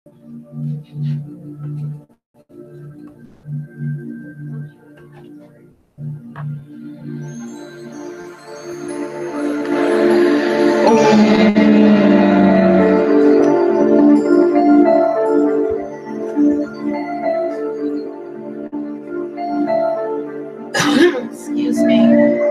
Excuse me.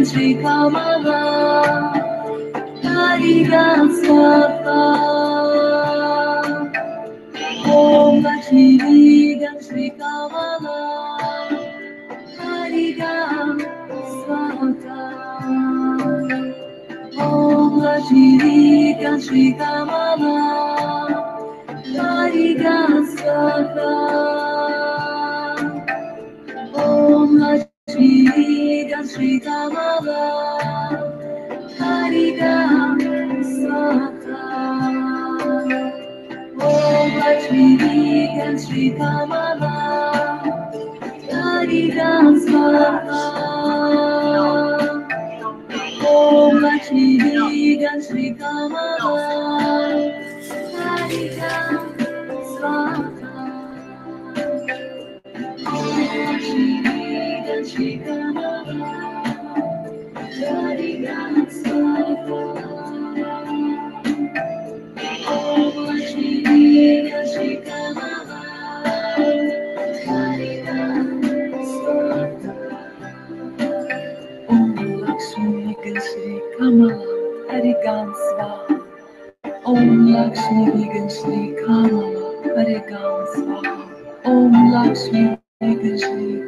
Shri Kamala, Harigan Swaha. Om Lakshmi Shri Kamala, Harigan Swaha. Om Lakshmi Shri Kamala, Harigan Swaha. Om Lakshmi Shri Kamala, Harigan Swaha. Om Lakshmi Shri Kamala, Harigan Swaha. Om Lakshmi Shri Kamala, Harigan Swaha. Shri Kamala, Harigan Swaha. Om Shri Kamala, Harigan Swaha. Om Lakshmi Shri Kamala, Harigan Swaha. Om Lakshmi Shri Kamala, Harigan Swaha. Om Lakshmi Shri Kamala,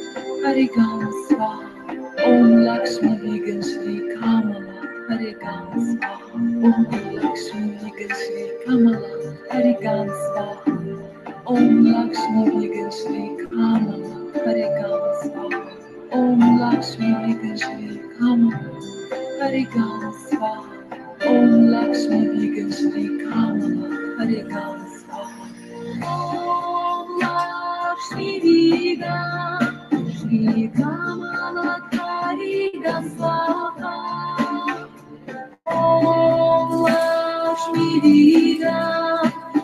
Harigan Swaha. Om Lakshmi Shri Kamala, Harigan Swaha. Om Lakshmi Shri Kamala, Harigan Swaha. Om Lakshmi Shri Kamala, Harigan Swaha. Om Lakshmi Shri Kamala, Harigan Swaha. Om Lakshmi Shri Kamala, Harigan Swaha. Om Lakshmi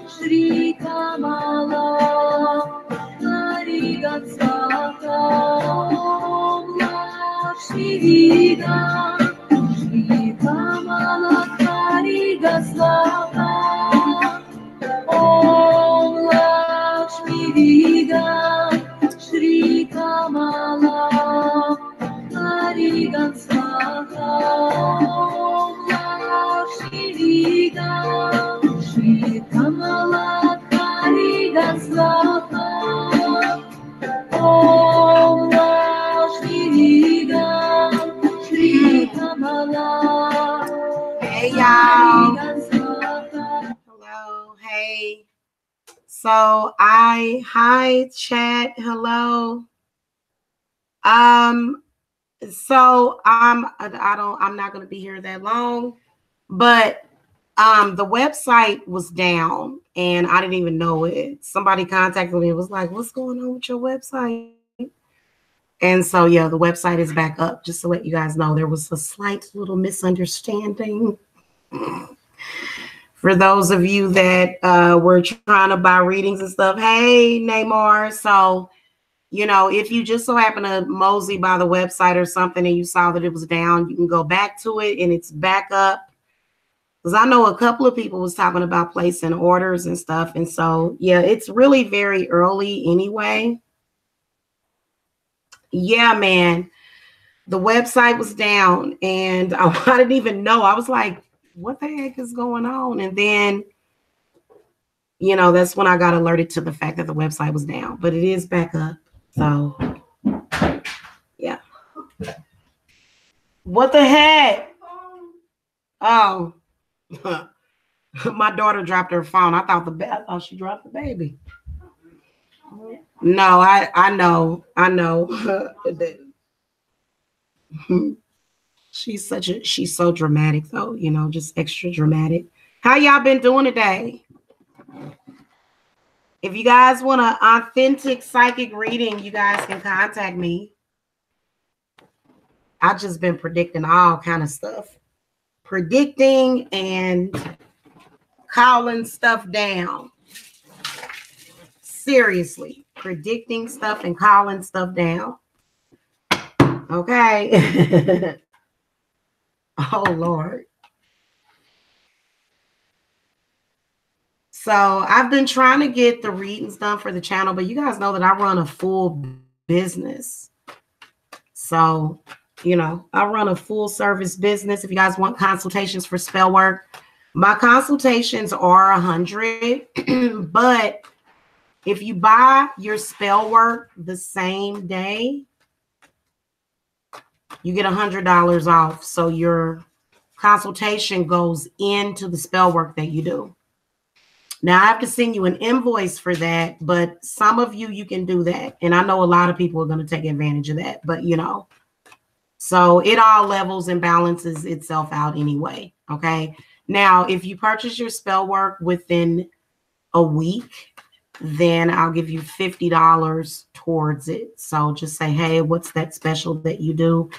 Shri Kamala, Harigan Swaha. Om Lakshmi Shri Kamala, Harigan Swaha. Om Lakshmi Shri Kamala, Harigan Swaha. Om Lakshmi Shri Kamala, Harigan Swaha. Om Lakshmi Shri Kamala, Harigan Swaha. Om Lakshmi Shri Kamala. Hey y'all. Hello. Hey. So hi chat. Hello. So I'm not going to be here that long, but the website was down and I didn't even know it. Somebody contacted me and was like, what's going on with your website? And so, yeah, the website is back up. Just to let you guys know, there was a slight little misunderstanding. For those of you that were trying to buy readings and stuff, hey, Neymar. So, you know, if you just so happen to mosey by the website or something and you saw that it was down, you can go back to it and it's back up. Because I know a couple of people was talking about placing orders and stuff. And so, yeah, it's really very early anyway. Yeah, man, the website was down and I didn't even know. I was like, what the heck is going on? And then, you know, that's when I got alerted to the fact that the website was down, but it is back up. So, yeah. What the heck? Oh, my daughter dropped her phone. I thought she dropped the baby. No, I know. She's so dramatic though, you know, just extra dramatic. How y'all been doing today? If you guys want an authentic psychic reading, you guys can contact me. I've just been predicting all kind of stuff. Predicting and calling stuff down. Seriously, predicting stuff and calling stuff down. Okay. Oh, Lord. So I've been trying to get the readings done for the channel, but you guys know that I run a full business. So, you know, I run a full service business. If you guys want consultations for spell work, my consultations are $100, but if you buy your spell work the same day, you get $100 off. So your consultation goes into the spell work that you do. Now, I have to send you an invoice for that, but some of you can do that. And I know a lot of people are going to take advantage of that, but you know, so it all levels and balances itself out anyway. Okay. Now, if you purchase your spell work within a week, then I'll give you $50 towards it. So just say, hey, what's that special that you do?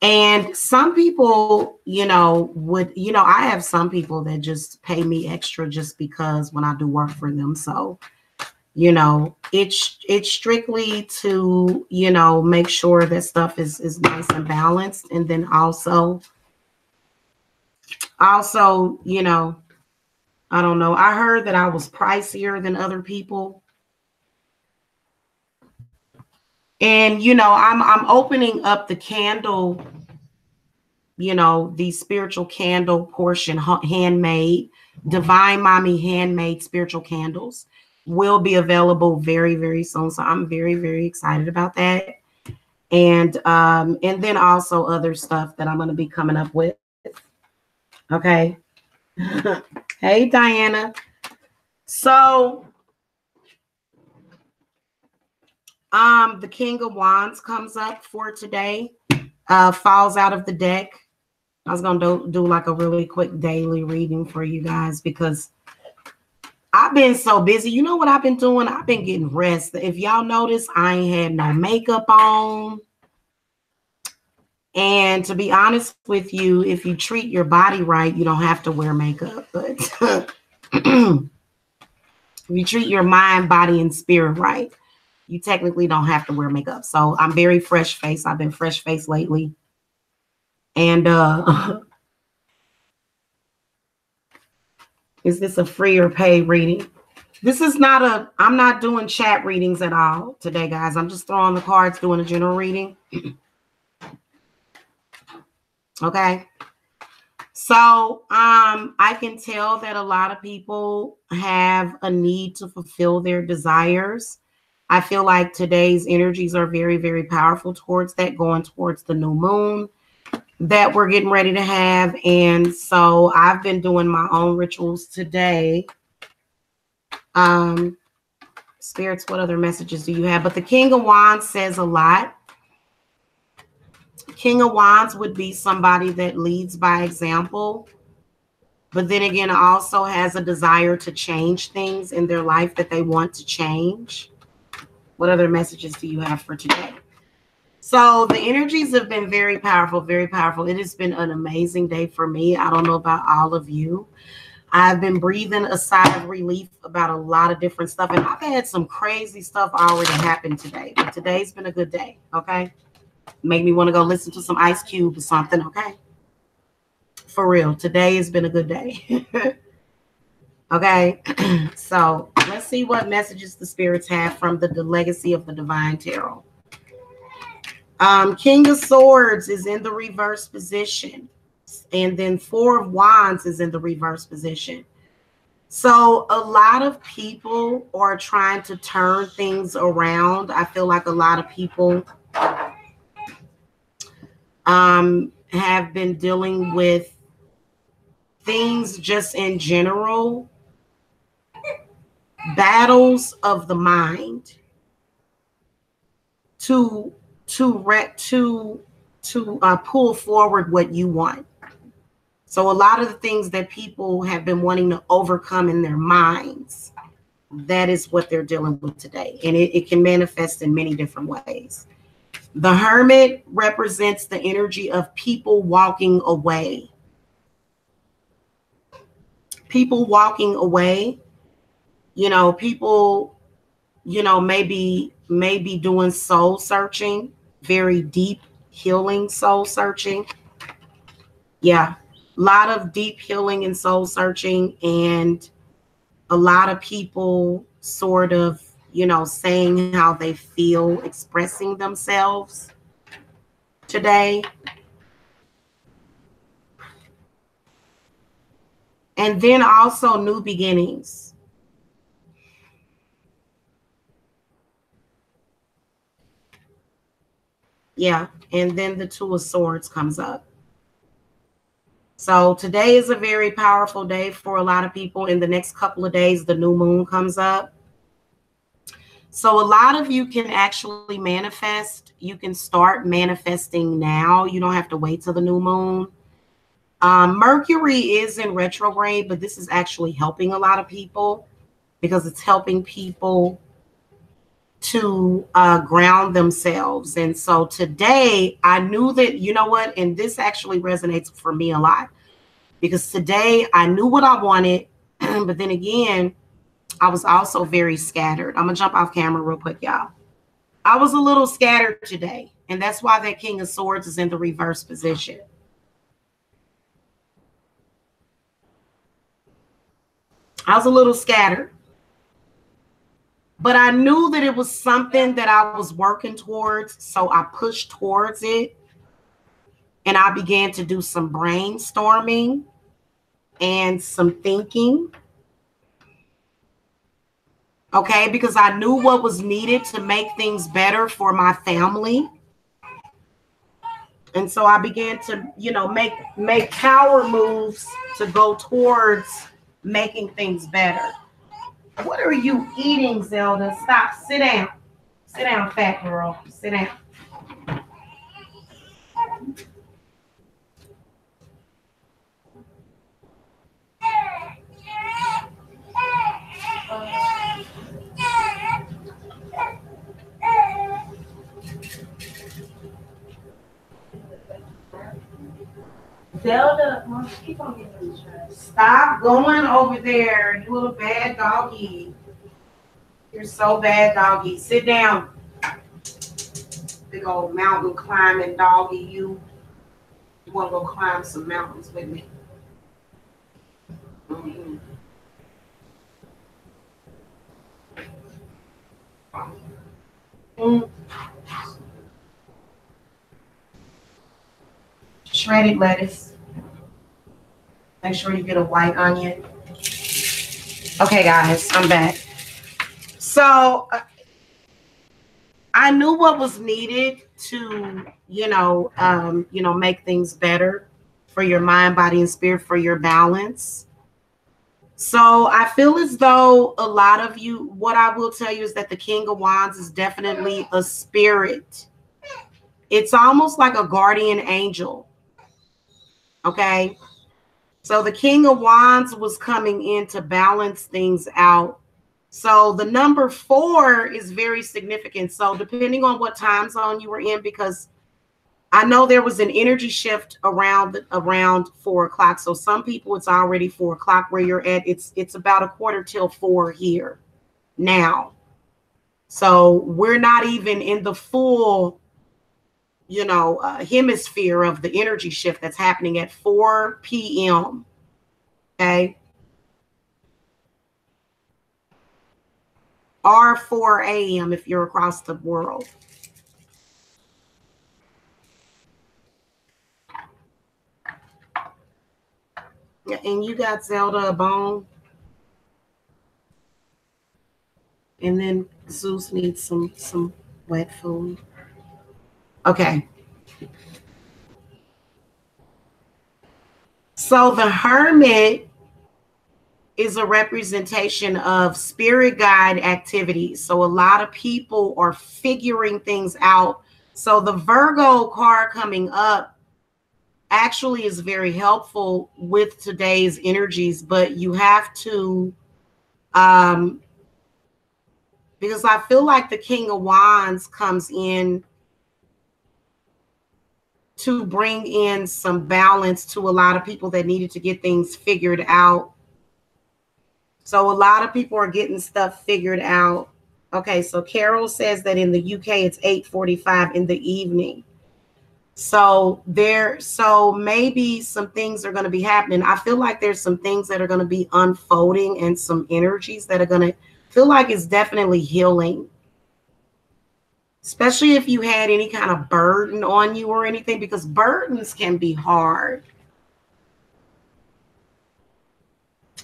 And some people, you know, I have some people that just pay me extra just because when I do work for them. So, you know, it's strictly to, you know, make sure that stuff is nice and balanced. And then also, you know, I don't know. I heard that I was pricier than other people. And, you know, I'm opening up the candle, you know, the spiritual candle portion, handmade, Divine Mommy handmade spiritual candles will be available very, very soon. So I'm very, very excited about that. And then also other stuff that I'm going to be coming up with. Okay. Hey, Diana. So the King of Wands comes up for today, falls out of the deck. I was going to do like a really quick daily reading for you guys because I've been so busy. You know what I've been doing? I've been getting rest. If y'all notice, I ain't had no makeup on. And to be honest with you, if you treat your body right, you don't have to wear makeup. But if you treat your mind, body, and spirit right, you technically don't have to wear makeup. So I'm very fresh faced. I've been fresh faced lately. And is this a free or paid reading? This is not I'm not doing chat readings at all today, guys. I'm just throwing the cards, doing a general reading. Okay. So I can tell that a lot of people have a need to fulfill their desires. I feel like today's energies are very, very powerful towards that, going towards the new moon that we're getting ready to have. And so I've been doing my own rituals today. Spirits, what other messages do you have? But the King of Wands says a lot. King of Wands would be somebody that leads by example, but then again, also has a desire to change things in their life that they want to change. What other messages do you have for today? So the energies have been very powerful, very powerful. It has been an amazing day for me. I don't know about all of you. I've been breathing a sigh of relief about a lot of different stuff. And I've had some crazy stuff already happen today. But today's been a good day, okay? Make me want to go listen to some Ice Cube or something, okay? For real, today has been a good day. Okay, so let's see what messages the spirits have from the Legacy of the Divine Tarot. King of Swords is in the reverse position. And then 4 of Wands is in the reverse position. So a lot of people are trying to turn things around. I feel like a lot of people have been dealing with things just in general, battles of the mind to pull forward what you want. So a lot of the things that people have been wanting to overcome in their minds, that is what they're dealing with today. And it can manifest in many different ways. The Hermit represents the energy of people walking away. People walking away, people, maybe doing soul searching, very deep healing soul searching. Yeah, a lot of deep healing and soul searching, and a lot of people sort of, saying how they feel, expressing themselves today. And then also new beginnings. Yeah, and then the Two of Swords comes up. So today is a very powerful day for a lot of people. In the next couple of days, the new moon comes up. So a lot of you can actually manifest. You can start manifesting now. You don't have to wait till the new moon. Mercury is in retrograde, but this is actually helping a lot of people because it's helping people to ground themselves. And so today I knew that, you know what, and this actually resonates for me a lot, because today I knew what I wanted, but then again, I was also very scattered. I'm gonna jump off camera real quick, y'all. I was a little scattered today, and that's why that King of Swords is in the reverse position. I was a little scattered, but I knew that it was something that I was working towards, so I pushed towards it, and I began to do some brainstorming and some thinking. Okay, because I knew what was needed to make things better for my family. And so I began to, make power moves to go towards making things better. What are you eating, Zelda? Stop. Sit down. Sit down, fat girl. Sit down. Zelda, keep on getting the trash. Stop going over there, you little bad doggy. You're so bad, doggy. Sit down. Big old mountain climbing doggy. You want to go climb some mountains with me? Mm-hmm. Shredded lettuce. Make sure you get a white onion. Okay, guys, I'm back. So I knew what was needed to, make things better for your mind, body, and spirit, for your balance. So I feel as though a lot of you, what I will tell you is that the King of Wands is definitely a spirit. It's almost like a guardian angel. Okay. So the King of Wands was coming in to balance things out. So the number 4 is very significant. So depending on what time zone you were in, because I know there was an energy shift around 4 o'clock. So some people, it's already 4 o'clock where you're at. It's about a quarter till 4 here now. So we're not even in the full, hemisphere of the energy shift that's happening at 4 p.m. Okay. Or 4 a.m. if you're across the world. And you got Zelda a bone. And then Zeus needs some wet food. Okay. So the hermit is a representation of spirit guide activities. So a lot of people are figuring things out. So the Virgo card coming up actually is very helpful with today's energies, but you have to um because I feel like the King of Wands comes in to bring in some balance to a lot of people that needed to get things figured out. So a lot of people are getting stuff figured out. Okay, so Carol says that in the UK it's 8:45 in the evening. So maybe some things are going to be happening. I feel like there's some things that are going to be unfolding and some energies that are going to feel like it's definitely healing. Especially if you had any kind of burden on you or anything, because burdens can be hard.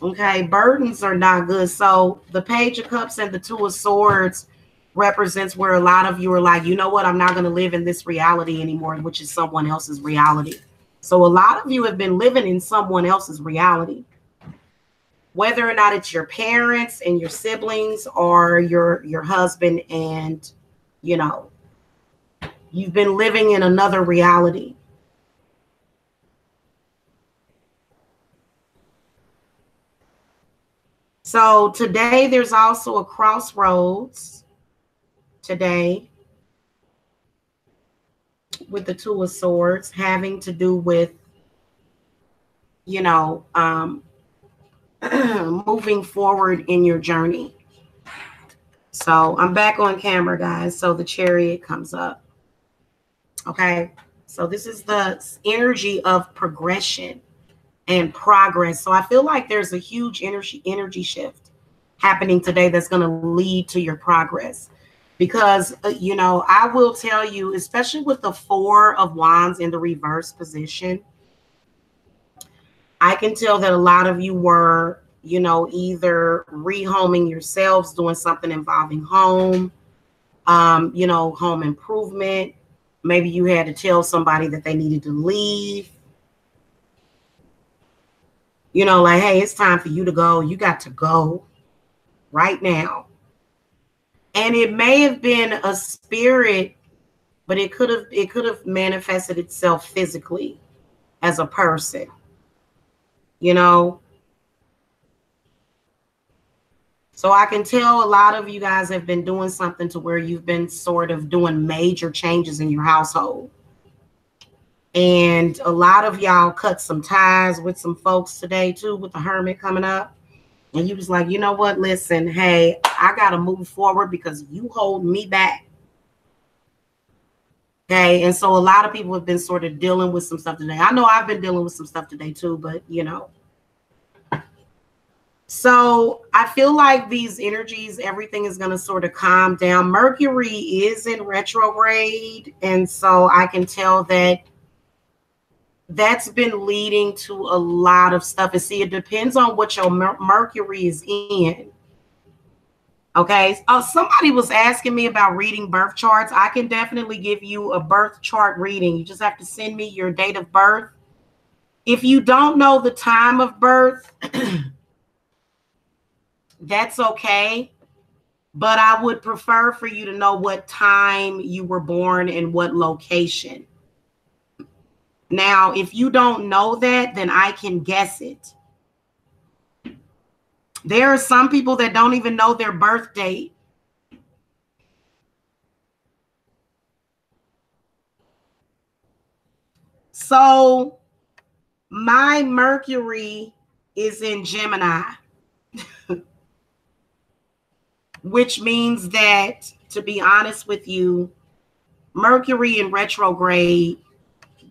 Okay, burdens are not good. So the Page of Cups and the Two of Swords represents where a lot of you are like, you know what, I'm not going to live in this reality anymore, which is someone else's reality. So a lot of you have been living in someone else's reality, whether or not it's your parents and your siblings or your husband, and you know, you've been living in another reality. So today there's also a crossroads today with the Two of Swords having to do with, you know, moving forward in your journey. So I'm back on camera, guys. So the Chariot comes up. Okay. So this is the energy of progression and progress. So I feel like there's a huge energy shift happening today that's going to lead to your progress. Because, you know, I will tell you, especially with the Four of Wands in the reverse position, I can tell that a lot of you were, you know, either rehoming yourselves, doing something involving home, you know, home improvement. Maybe you had to tell somebody that they needed to leave. You know, like, hey, it's time for you to go. You got to go right now. And it may have been a spirit, but it could have manifested itself physically as a person, you know. So I can tell a lot of you guys have been doing something to where you've been sort of doing major changes in your household. And a lot of y'all cut some ties with some folks today too, with the Hermit coming up. And you was like, you know what, listen, hey, I got to move forward because you hold me back. Okay. And so a lot of people have been sort of dealing with some stuff today. I know I've been dealing with some stuff today too, but you know. So I feel like these energies, everything is going to sort of calm down. Mercury is in retrograde. And so I can tell that that's been leading to a lot of stuff. And see, it depends on what your Mercury is in. Okay. Somebody was asking me about reading birth charts. I can definitely give you a birth chart reading. You just have to send me your date of birth. If you don't know the time of birth, that's okay. But I would prefer for you to know what time you were born and what location. Now, if you don't know that, then I can guess it. There are some people that don't even know their birth date. So my Mercury is in Gemini, which means that, to be honest with you, Mercury in retrograde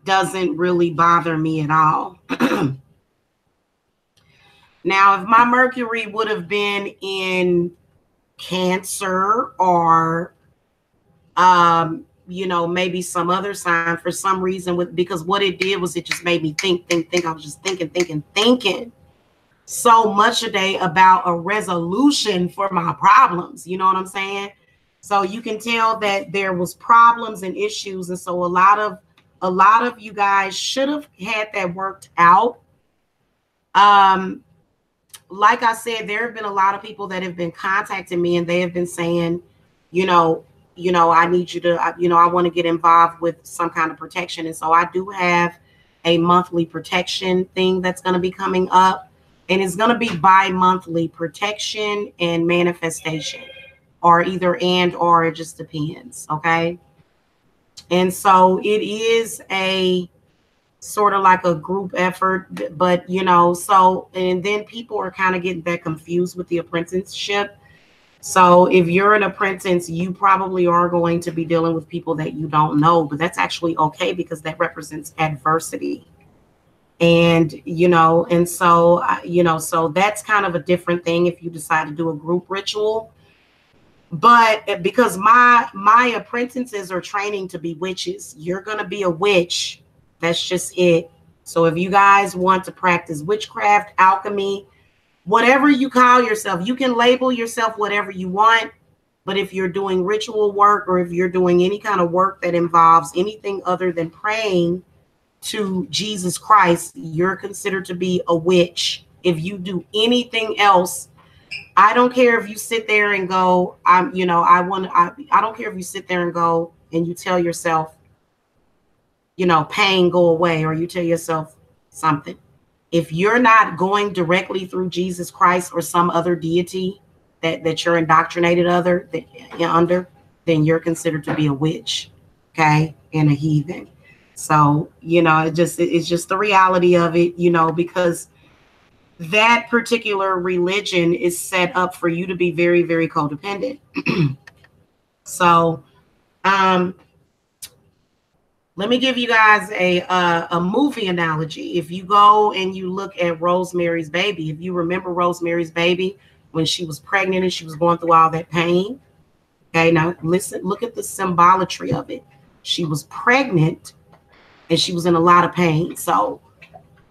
doesn't really bother me at all. Now, if my Mercury would have been in Cancer or you know, maybe some other sign for some reason, with because what it did was it just made me think. I was just thinking so much today about a resolution for my problems. You know what I'm saying? So you can tell that there was problems and issues, and so a lot of you guys should have had that worked out. Um, like I said, there have been a lot of people that have been contacting me, and they have been saying, you know, I need you to, I want to get involved with some kind of protection, and so I do have a monthly protection thing that's going to be coming up, and it's going to be bi-monthly protection and manifestation, or either and or it just depends. Okay, and so it is a sort of like a group effort, but so, and then people are kind of getting that confused with the apprenticeship. So if you're an apprentice, you probably are going to be dealing with people that you don't know, but that's actually okay because that represents adversity. And and so so that's kind of a different thing if you decide to do a group ritual. But because my apprentices are training to be witches, you're going to be a witch. That's just it. So if you guys want to practice witchcraft, alchemy, whatever you call yourself, you can label yourself whatever you want. But if you're doing ritual work, or if you're doing any kind of work that involves anything other than praying to Jesus Christ, you're considered to be a witch. If you do anything else, I don't care if you sit there and go, I don't care if you sit there and go and you tell yourself, pain, go away, or you tell yourself something. If you're not going directly through Jesus Christ or some other deity that you're indoctrinated under, then you're considered to be a witch, okay, and a heathen. So, it's just the reality of it, because that particular religion is set up for you to be very, very codependent. So, let me give you guys a movie analogy. If you go and you look at Rosemary's Baby, if you remember Rosemary's Baby when she was pregnant and she was going through all that pain. Okay, now listen, look at the symbolatry of it. She was pregnant and she was in a lot of pain. So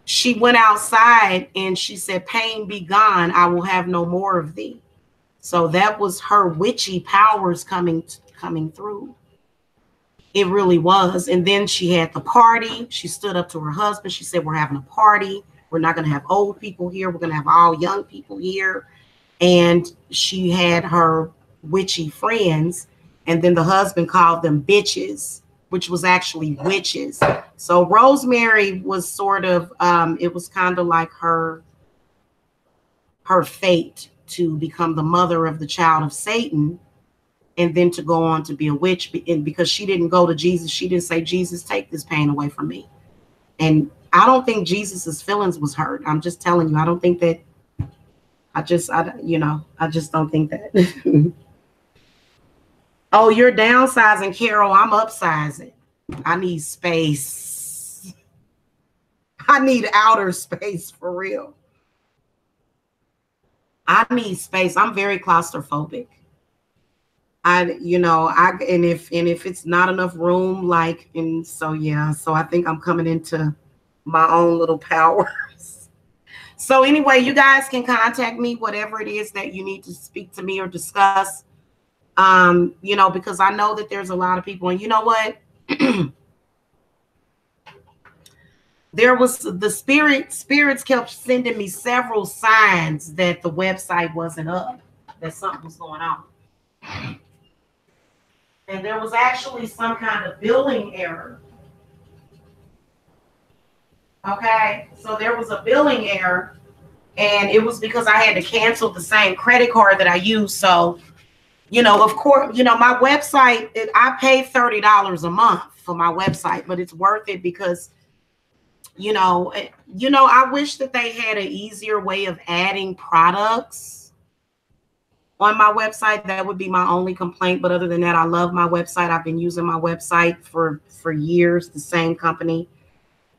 she went outside and she said, "Pain be gone, I will have no more of thee." So that was her witchy powers coming through. It really was. And then she had the party. She stood up to her husband. She said, "We're having a party. We're not going to have old people here. We're going to have all young people here." And she had her witchy friends. And then the husband called them bitches, which was actually witches. So Rosemary was sort of, it was kind of like her fate to become the mother of the child of Satan, and then to go on to be a witch. And because she didn't go to Jesus, she didn't say, "Jesus, take this pain away from me." And I don't think Jesus's feelings was hurt. I'm just telling you, I don't think that. I just don't think that. Oh, you're downsizing, Carol. I'm upsizing. I need space. I need outer space for real. I need space. I'm very claustrophobic. And if it's not enough room, so I think I'm coming into my own little powers. So anyway, you guys can contact me, whatever it is that you need to speak to me or discuss. Because I know that there's a lot of people, and you know what? There was the spirits kept sending me several signs that the website wasn't up, that something was going on. And there was actually some kind of billing error. Okay, so there was a billing error, and it was because I had to cancel the same credit card that I used. So, of course, my website, I pay $30 a month for my website, but it's worth it because, I wish that they had an easier way of adding products on my website. That would be my only complaint. But other than that, I love my website. I've been using my website for years, the same company.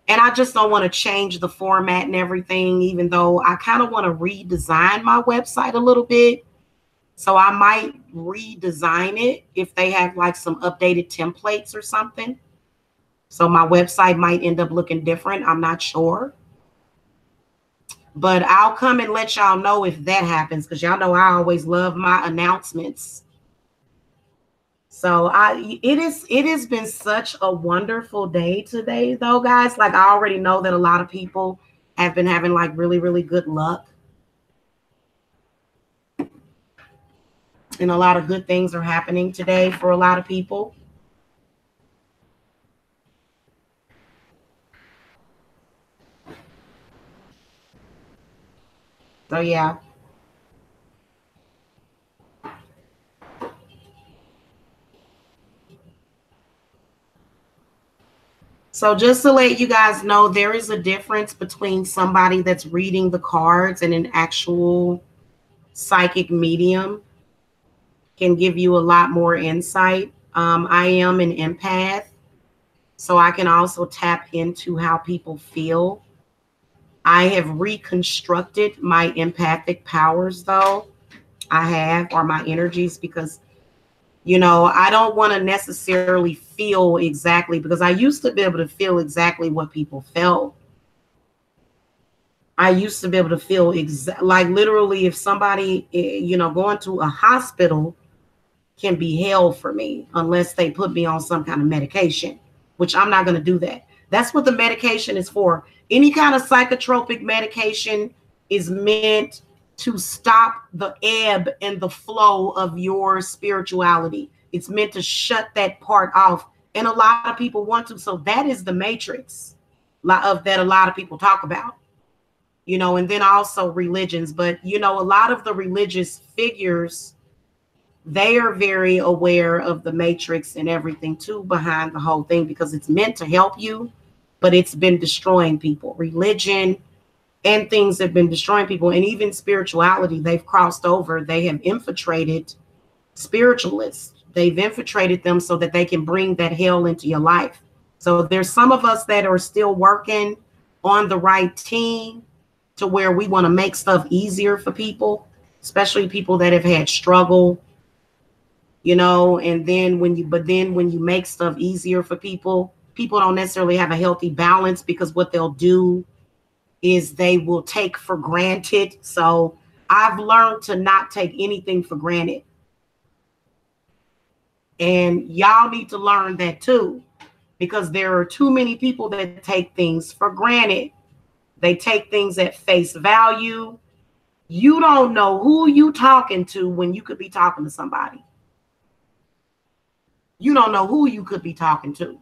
And I just don't want to change the format and everything, even though I kind of want to redesign my website a little bit. So I might redesign it if they have like some updated templates or something. So my website might end up looking different. I'm not sure. But I'll come and let y'all know if that happens, because y'all know I always love my announcements. So it has been such a wonderful day today though, guys. Like I already know that a lot of people have been having like really, really good luck. And a lot of good things are happening today for a lot of people. So yeah. So just to let you guys know, there is a difference between somebody that's reading the cards and an actual psychic medium can give you a lot more insight. I am an empath, so I can also tap into how people feel. I have reconstructed my empathic powers, though. I have, or my energies, because, you know, I don't want to necessarily feel exactly, because I used to be able to feel exactly what people felt. I used to be able to feel like literally if somebody, you know, going to a hospital can be hell for me unless they put me on some kind of medication, which I'm not going to do that. That's what the medication is for. Any kind of psychotropic medication is meant to stop the ebb and the flow of your spirituality. It's meant to shut that part off. And a lot of people want to. So that is the matrix of that a lot of people talk about, you know, and then also religions. But, you know, a lot of the religious figures, they are very aware of the matrix and everything too behind the whole thing, because it's meant to help you, but it's been destroying people. Religion and things have been destroying people, and even spirituality. They've crossed over. They have infiltrated spiritualists. They've infiltrated them so that they can bring that hell into your life. So there's some of us that are still working on the right team to where we want to make stuff easier for people, especially people that have had struggle, you know. And then when you make stuff easier for people, people don't necessarily have a healthy balance, because what they'll do is they will take for granted. So I've learned to not take anything for granted, and y'all need to learn that too, because there are too many people that take things for granted. They take things at face value. You don't know who you talking to when you could be talking to somebody. You don't know who you could be talking to.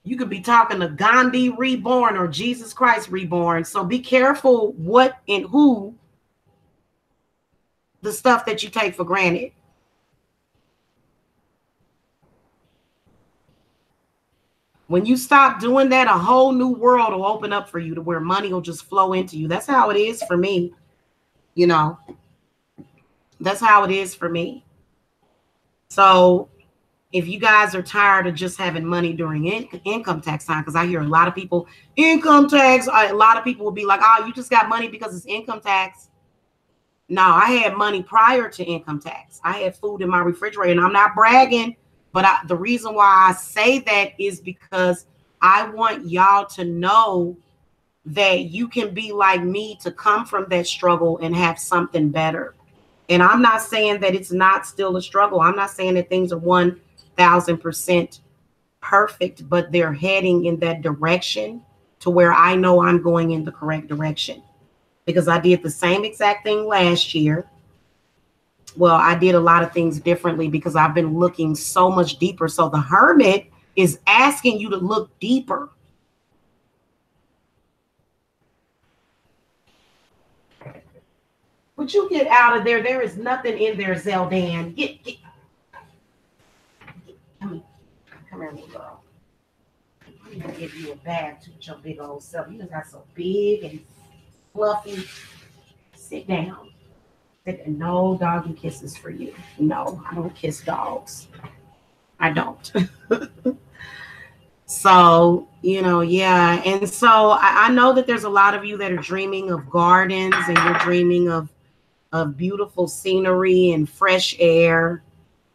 You could be talking to Gandhi reborn or Jesus Christ reborn. So be careful what and who, the stuff that you take for granted. When you stop doing that, a whole new world will open up for you to where money will just flow into you. That's how it is for me. You know, that's how it is for me. So if you guys are tired of just having money during income tax time, because I hear a lot of people, income tax, a lot of people will be like, oh, you just got money because it's income tax. No, I had money prior to income tax. I had food in my refrigerator, and I'm not bragging, but the reason why I say that is because I want y'all to know that you can be like me, to come from that struggle and have something better. And I'm not saying that it's not still a struggle. I'm not saying that things are 1000% perfect, but they're heading in that direction to where I know I'm going in the correct direction, because I did the same exact thing last year. Well, I did a lot of things differently because I've been looking so much deeper. So the hermit is asking you to look deeper. Would you get out of there? There is nothing in there, Zeldan. Get. Come here, little girl. I'm gonna give you a bag to your big old self. You just got so big and fluffy. Sit down. No doggy kisses for you. No, I don't kiss dogs. I don't. So, yeah. And so I know that there's a lot of you that are dreaming of gardens and you're dreaming of beautiful scenery and fresh air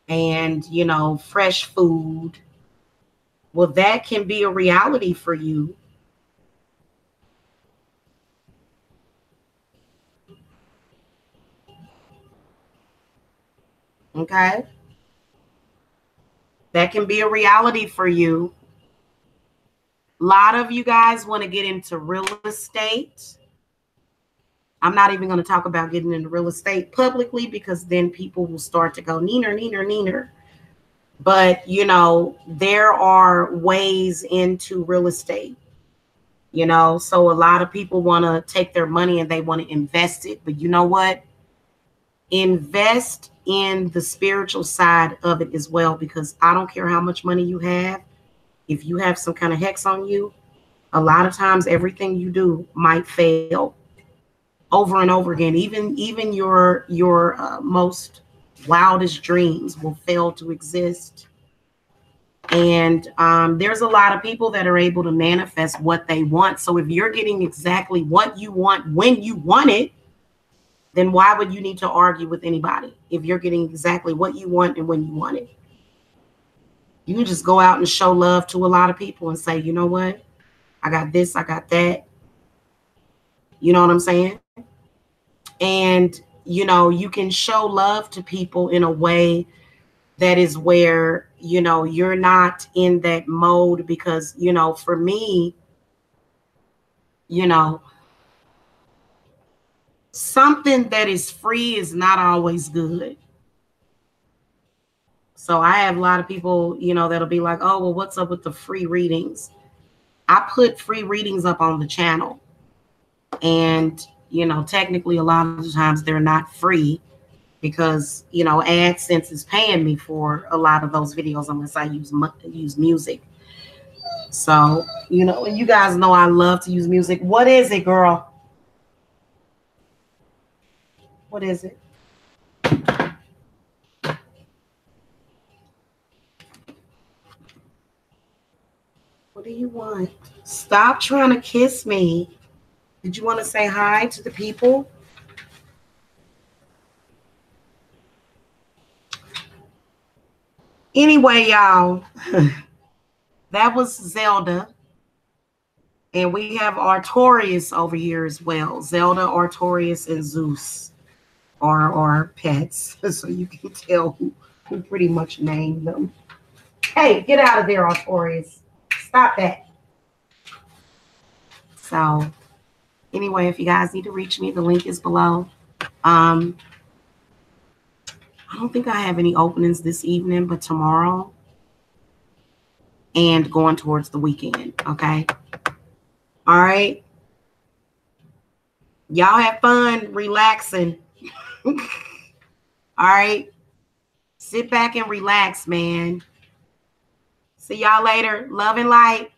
and, fresh food. Well, that can be a reality for you. Okay. That can be a reality for you. A lot of you guys want to get into real estate. I'm not even going to talk about getting into real estate publicly because then people will start to go neener, neener, neener. But, there are ways into real estate, so a lot of people want to take their money and they want to invest it. But you know what? Invest in the spiritual side of it as well, because I don't care how much money you have. If you have some kind of hex on you, a lot of times everything you do might fail over and over again. Even your most wildest dreams will fail to exist. And there's a lot of people that are able to manifest what they want. So if you're getting exactly what you want when you want it, then why would you need to argue with anybody if you're getting exactly what you want and when you want it? You can just go out and show love to a lot of people and say, you know what? I got this, I got that. You know what I'm saying? And, you can show love to people in a way that is where, you're not in that mode because, for me, something that is free is not always good. So I have a lot of people, that'll be like, oh, well, what's up with the free readings? I put free readings up on the channel. And, technically a lot of the times they're not free because, AdSense is paying me for a lot of those videos unless I use music. So, and you guys know I love to use music. What is it, girl? What is it? What do you want? Stop trying to kiss me. Did you want to say hi to the people? Anyway, y'all, that was Zelda. And we have Artorias over here as well. Zelda, Artorias, and Zeus are our pets. So you can tell who pretty much named them. Hey, get out of there, Artorias. Stop that. So anyway, if you guys need to reach me, the link is below. I don't think I have any openings this evening, but tomorrow and going towards the weekend. Okay. All right. Y'all have fun relaxing. All right. Sit back and relax, man. See y'all later. Love and light.